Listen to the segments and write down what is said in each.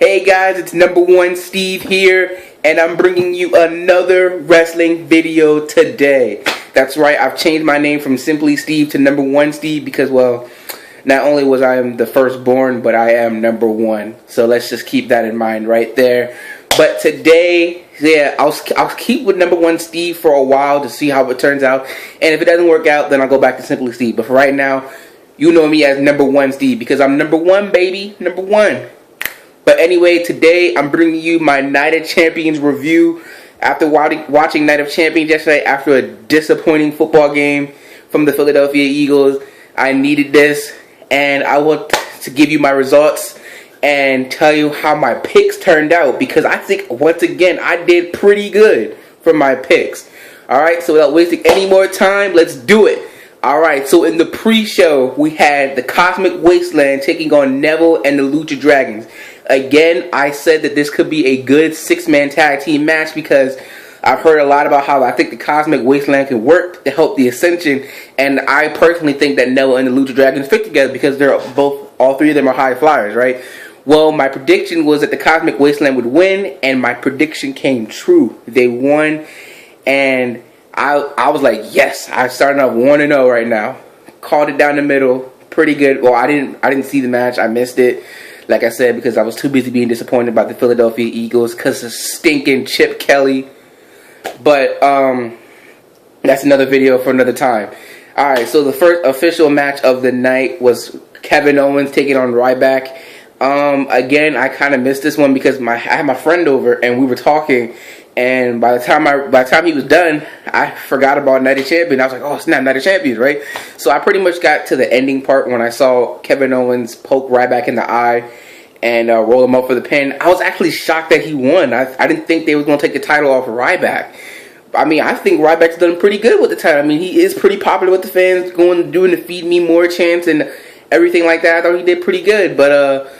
Hey guys, it's number one Steve here, and I'm bringing you another wrestling video today. That's right, I've changed my name from Simply Steve to number one Steve because, well, not only was I the firstborn, but I am number one. So let's just keep that in mind right there. But today, yeah, I'll keep with number one Steve for a while to see how it turns out. And if it doesn't work out, then I'll go back to Simply Steve. But for right now, you know me as number one Steve because I'm number one, baby, number one. But anyway, today I'm bringing you my Night of Champions review after watching Night of Champions yesterday after a disappointing football game from the Philadelphia Eagles. I needed this, and I want to give you my results and tell you how my picks turned out because I think, once again, I did pretty good for my picks. Alright, so without wasting any more time, let's do it. Alright, so in the pre-show, we had the Cosmic Wasteland taking on Neville and the Lucha Dragons. Again, I said that this could be a good six-man tag team match because I've heard a lot about how I think the Cosmic Wasteland can work to help the Ascension, and I personally think that Neville and the Lucha Dragons fit together because they're all three of them are high flyers, right? Well, my prediction was that the Cosmic Wasteland would win, and my prediction came true. They won, and I was like, yes, I started off 1-0 right now. Called it down the middle, pretty good. Well, I didn't see the match, I missed it. Like I said, because I was too busy being disappointed by the Philadelphia Eagles because of stinking Chip Kelly. But that's another video for another time. Alright, so the first official match of the night was Kevin Owens taking on Ryback. Again, I kind of missed this one because I had my friend over and we were talking, and by the time he was done, I forgot about Night of Champions. I was like, oh snap, Night of Champions, right? So I pretty much got to the ending part when I saw Kevin Owens poke Ryback in the eye and roll him up for the pin. I was actually shocked that he won. I didn't think they was going to take the title off of Ryback. I mean, I think Ryback's done pretty good with the title. I mean, he is pretty popular with the fans, doing the Feed Me More chants and everything like that. I thought he did pretty good, but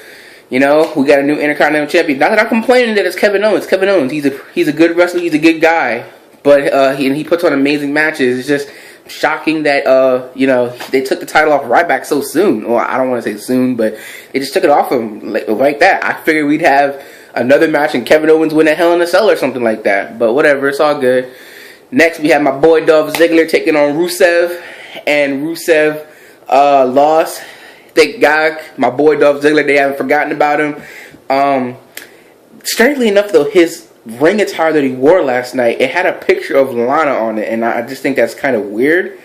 you know, we got a new Intercontinental Champion. Not that I'm complaining that it's Kevin Owens. Kevin Owens, he's a good wrestler. He's a good guy, but he puts on amazing matches. It's just shocking that you know, they took the title off of Ryback so soon. Well, I don't want to say soon, but they just took it off him like that. I figured we'd have another match and Kevin Owens win a Hell in a Cell or something like that. But whatever, it's all good. Next, we have my boy Dolph Ziggler taking on Rusev, and Rusev lost. Thank God, my boy Dolph Ziggler, they haven't forgotten about him. Strangely enough, though, his ring attire that he wore last night, it had a picture of Lana on it, and I just think that's kind of weird,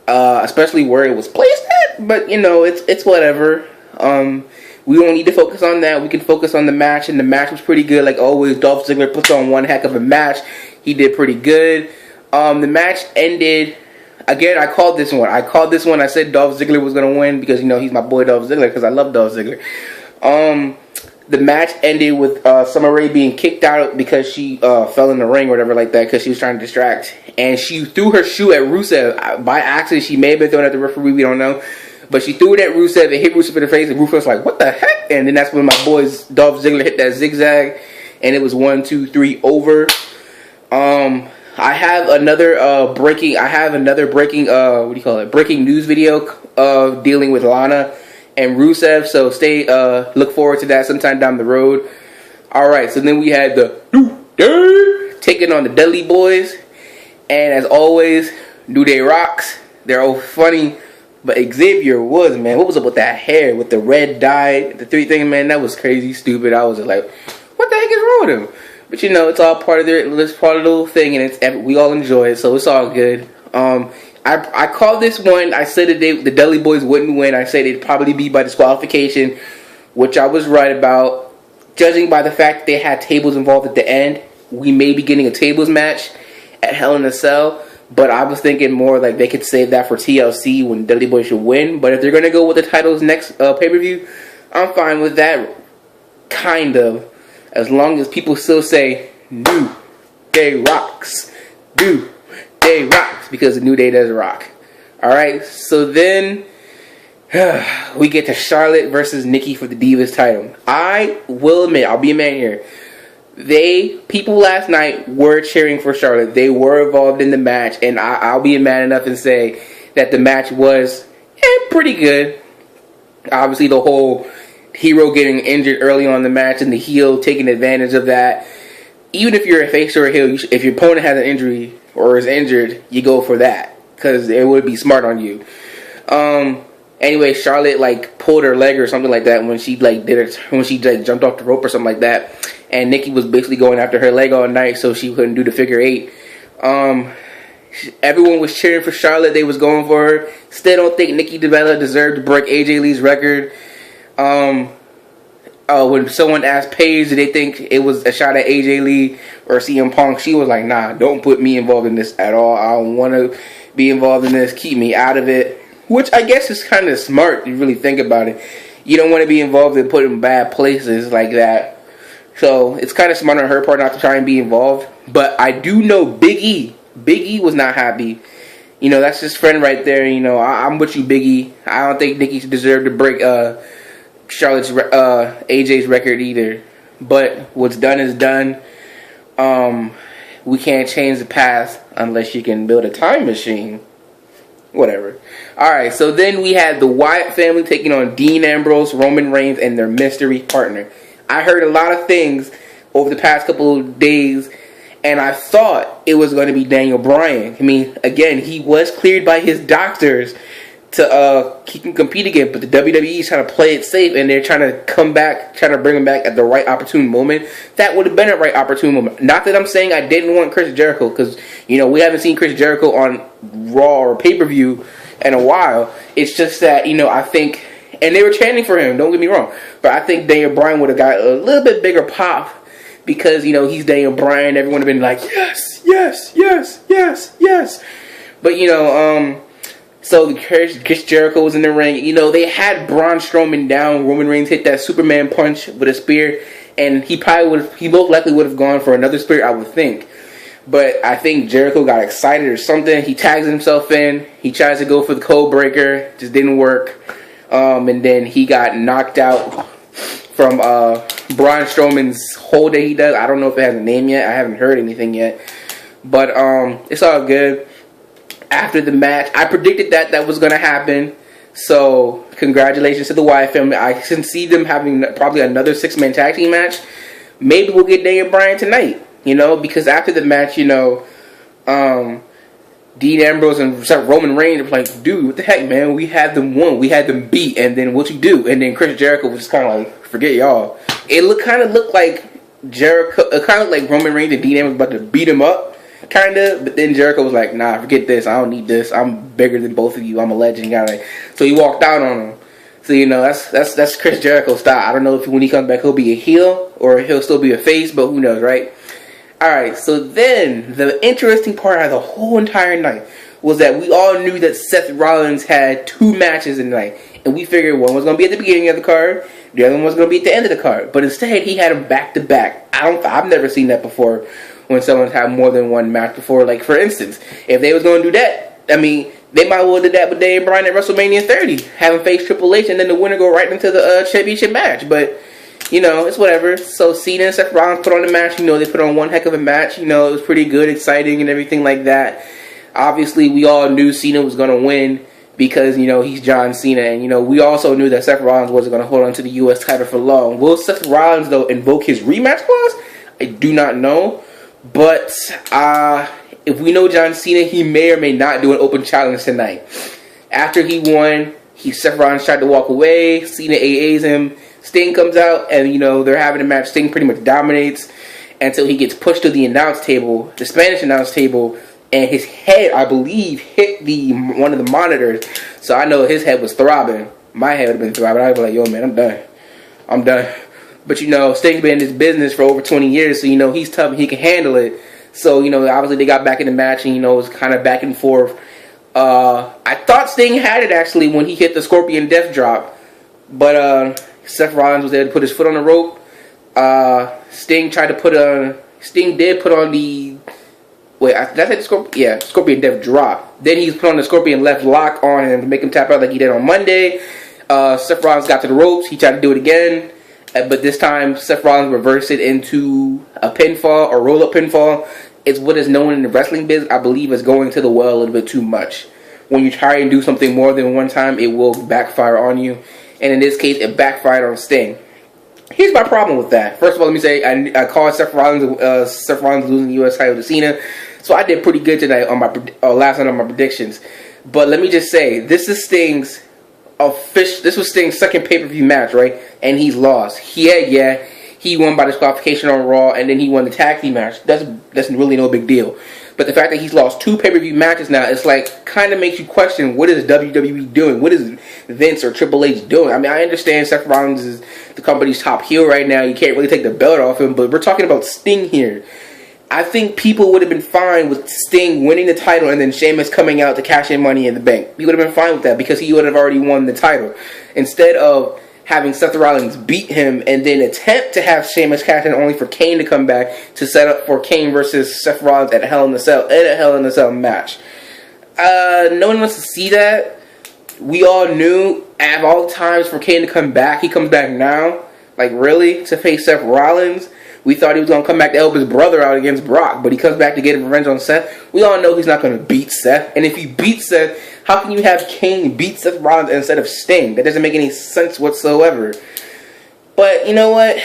especially where it was placed at, but, you know, it's whatever. We don't need to focus on that. We can focus on the match, and the match was pretty good. Like always, Dolph Ziggler puts on one heck of a match. He did pretty good. The match ended... Again, I called this one. I said Dolph Ziggler was going to win because, you know, he's my boy Dolph Ziggler because I love Dolph Ziggler. The match ended with Summer Rae being kicked out because she fell in the ring or whatever like that because she was trying to distract. And she threw her shoe at Rusev. By accident, she may have been thrown at the referee. We don't know. But she threw it at Rusev. It hit Rusev in the face. And Rusev was like, what the heck? And then that's when my boys Dolph Ziggler hit that zigzag. And it was 1, 2, 3 over. I have another breaking breaking news video dealing with Lana and Rusev, so look forward to that sometime down the road. Alright, so then we had the New Day taking on the Dudley Boys, and as always, New Day rocks. They're all funny, but Xavier Woods, man, what was up with that hair, with the red dye, the three thing, man, that was crazy stupid. I was just like, what the heck is wrong with him? But you know, it's all part of the little thing, and we all enjoy it, so it's all good. I called this one. I said that the Dudley Boys wouldn't win. I said it'd probably be by disqualification, which I was right about. Judging by the fact that they had tables involved at the end, we may be getting a tables match at Hell in a Cell. But I was thinking more like they could save that for TLC when Dudley Boys should win. But if they're gonna go with the titles next pay-per-view, I'm fine with that. Kind of. As long as people still say, New Day rocks. New Day rocks. Because the New Day does rock. Alright, so then we get to Charlotte versus Nikki for the Divas title. I will admit, I'll be a man here. People last night were cheering for Charlotte. They were involved in the match. And I'll be a man enough and say that the match was pretty good. Obviously, the whole Hero getting injured early on in the match and the heel taking advantage of that. Even if you're a face or a heel, if your opponent has an injury or is injured, you go for that because it would be smart on you. Anyway, Charlotte like pulled her leg or something like that when she like jumped off the rope or something like that, and Nikki was basically going after her leg all night so she couldn't do the figure 8. Everyone was cheering for Charlotte. They was going for her. Still don't think Nikki Bella deserved to break AJ Lee's record. When someone asked Paige, did they think it was a shot at AJ Lee or CM Punk, she was like, nah, don't put me involved in this at all. I don't want to be involved in this. Keep me out of it. Which I guess is kind of smart if you really think about it. You don't want to be involved and put in bad places like that. So it's kind of smart on her part not to try and be involved. But I do know Big E. Big E was not happy. You know, that's his friend right there. You know, I'm with you, Big E. I don't think Nikki deserved to break Charlotte's AJ's record either. But what's done is done. We can't change the past unless you can build a time machine. Whatever. Alright, so then we had the Wyatt family taking on Dean Ambrose, Roman Reigns, and their mystery partner. I heard a lot of things over the past couple of days, and I thought it was going to be Daniel Bryan. I mean, again, he was cleared by his doctors to he can compete again, but the WWE is trying to play it safe, and they're trying to come back, trying to bring him back at the right opportune moment. That would have been a right opportune moment. Not that I'm saying I didn't want Chris Jericho, because, you know, we haven't seen Chris Jericho on Raw or pay-per-view in a while. It's just that, you know, I think, and they were chanting for him, don't get me wrong, but I think Daniel Bryan would have got a little bit bigger pop, because, you know, he's Daniel Bryan. Everyone would have been like, yes, yes, yes, yes, yes. But, you know, so Chris Jericho was in the ring. You know, they had Braun Strowman down. Roman Reigns hit that Superman punch with a spear, and he most likely would have gone for another spear, I would think. But I think Jericho got excited or something. He tags himself in. He tries to go for the code breaker. Just didn't work. And then he got knocked out from Braun Strowman's hold that he does. I don't know if it has a name yet. I haven't heard anything yet. But it's all good. After the match, I predicted that was going to happen. So, congratulations to the Wyatt family. I can see them having probably another 6-man tag team match. Maybe we'll get Daniel Bryan tonight. You know, because after the match, you know, Dean Ambrose and Roman Reigns were like, dude, what the heck, man? We had them won. We had them beat. And then what you do? And then Chris Jericho was just kind of like, forget y'all. It kind of looked like Jericho, kind of like Roman Reigns and Dean Ambrose about to beat him up. Kind of, but then Jericho was like, nah, forget this. I don't need this. I'm bigger than both of you. I'm a legend. So he walked out on him. So, you know, that's Chris Jericho's style. I don't know if when he comes back he'll be a heel or he'll still be a face, but who knows, right? Alright, so then the interesting part of the whole entire night was that we all knew that Seth Rollins had 2 matches in the night. And we figured one was going to be at the beginning of the card, the other one was going to be at the end of the card. But instead, he had them back to back. I've never seen that before when someone's had more than one match before. Like, for instance, if they was going to do that, I mean, they might well do that with Daniel Bryan at WrestleMania 30. Have him face Triple H and then the winner go right into the championship match. But, you know, it's whatever. So Cena and Seth Rollins put on the match. You know, they put on one heck of a match. You know, it was pretty good, exciting, and everything like that. Obviously, we all knew Cena was going to win because, you know, he's John Cena. And, you know, we also knew that Seth Rollins wasn't going to hold on to the U.S. title for long. Will Seth Rollins, though, invoke his rematch clause? I do not know. But if we know John Cena, he may or may not do an open challenge tonight. After he won, Seth Rollins tried to walk away. Cena AAs him. Sting comes out, and, you know, they're having a match. Sting pretty much dominates until he gets pushed to the announce table, the Spanish announce table, and his head, I believe, hit one of the monitors. So I know his head was throbbing. My head would have been throbbing. I'd be like, yo, man, I'm done. I'm done. But, you know, Sting's been in this business for over 20 years, so, you know, he's tough and he can handle it. So, you know, obviously they got back in the match, and, you know, it was kind of back and forth. I thought Sting had it, actually, when he hit the Scorpion Death Drop. But Seth Rollins was there to put his foot on the rope. Sting did put on the... Wait, did I say the Scorpion? Yeah, Scorpion Death Drop. Then he's put on the Scorpion Left Lock on him to make him tap out like he did on Monday. Seth Rollins got to the ropes. He tried to do it again. But this time, Seth Rollins reversed it into a pinfall, or roll-up pinfall. It's what is known in the wrestling biz, I believe, as going to the well a little bit too much. When you try and do something more than one time, it will backfire on you. and in this case, it backfired on Sting. Here's my problem with that. First of all, let me say I called Seth Rollins losing the U.S. title to Cena, so I did pretty good tonight on my last night on my predictions. But let me just say, this was Sting's second pay-per-view match, right? And he's lost. He won by disqualification on Raw, and then he won the tag team match. That's really no big deal. But the fact that he's lost 2 pay-per-view matches now, it's like, kind of makes you question, what is WWE doing? What is Vince or Triple H doing? I mean, I understand Seth Rollins is the company's top heel right now. You can't really take the belt off him, but we're talking about Sting here. I think people would have been fine with Sting winning the title and then Sheamus coming out to cash in Money in the Bank. He would have been fine with that because he would have already won the title. Instead of having Seth Rollins beat him and then attempt to have Sheamus cash in only for Kane to come back to set up for Kane versus Seth Rollins at a Hell in a Cell match. No one wants to see that. We all knew out of all times for Kane to come back, he comes back now. Like, really? To face Seth Rollins? We thought he was going to come back to help his brother out against Brock, but he comes back to get revenge on Seth. We all know he's not going to beat Seth. And if he beats Seth, how can you have Kane beat Seth Rollins instead of Sting? That doesn't make any sense whatsoever. But you know what?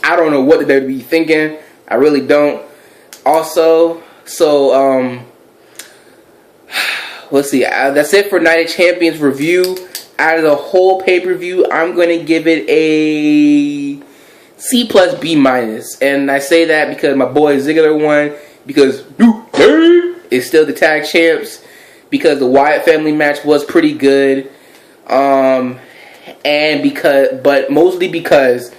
I don't know what they'd be thinking. I really don't. Also, let's see. That's it for Night of Champions review. Out of the whole pay-per-view, I'm going to give it a C plus B minus. And I say that because my boy Ziggler won, because New Day is still the tag champs, because the Wyatt family match was pretty good, but mostly because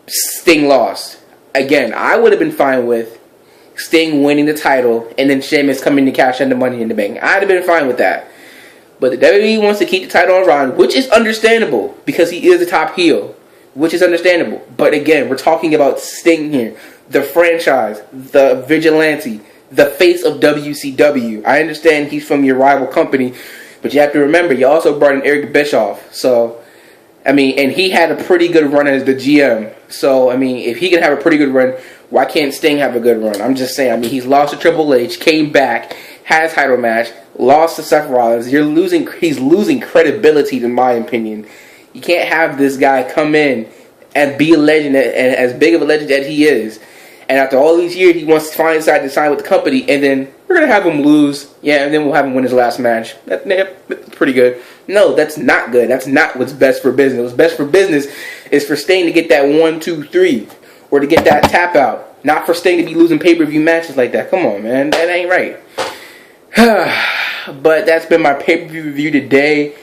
Sting lost. Again, I would have been fine with Sting winning the title and then Sheamus coming to cash in the Money in the Bank. I'd have been fine with that. But the WWE wants to keep the title on Ron, which is understandable because he is the top heel, which is understandable. But again, we're talking about Sting here, the franchise, the vigilante, the face of WCW. I understand he's from your rival company, but you have to remember, you also brought in Eric Bischoff. So, I mean, and he had a pretty good run as the GM. So, I mean, if he can have a pretty good run, why can't Sting have a good run? I'm just saying. I mean, he's lost to Triple H, came back, had a title match, lost to Seth Rollins. He's losing credibility, in my opinion. You can't have this guy come in and be a legend, and as big of a legend as he is, and after all these years, he wants to finally decide to sign with the company, and then we're going to have him lose. Yeah, and then we'll have him win his last match. That's pretty good. No, that's not good. That's not what's best for business. What's best for business is for Sting to get that 1, 2, 3, or to get that tap out. Not for Sting to be losing pay-per-view matches like that. Come on, man. That ain't right. But that's been my pay-per-view review today.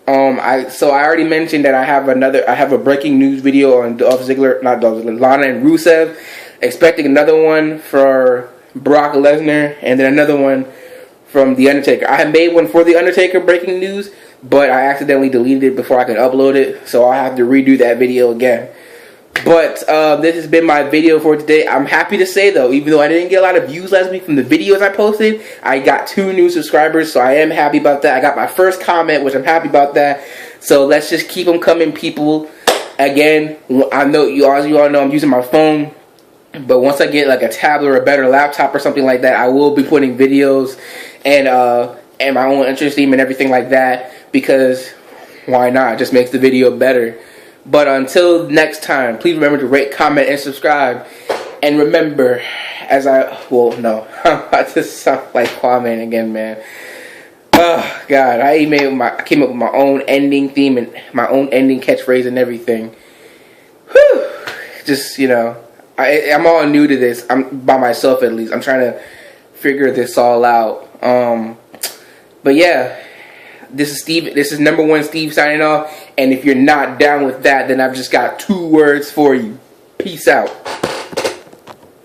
I already mentioned that I have a breaking news video on Lana and Rusev. Expecting another one for Brock Lesnar, and then another one from The Undertaker. I had made one for The Undertaker breaking news, but I accidentally deleted it before I could upload it, so I'll have to redo that video again. But this has been my video for today. I'm happy to say, though, even though I didn't get a lot of views last week from the videos I posted, I got 2 new subscribers, so I am happy about that. I got my first comment, which I'm happy about that. So let's just keep them coming, people. Again, I know you all know I'm using my phone, but once I get like a tablet or a better laptop or something like that, I will be putting videos and my own interest theme and everything like that, because why not? It just makes the video better. But until next time, please remember to rate, comment, and subscribe. And remember, I just sound like Kwame again, man. Oh God, I came up with my own ending theme and my own ending catchphrase and everything. Whew. Just, I'm all new to this. I'm by myself, at least. I'm trying to figure this all out. But yeah, this is Steve. This is number 1 Steve signing off. And if you're not down with that, then I've just got 2 words for you. Peace out.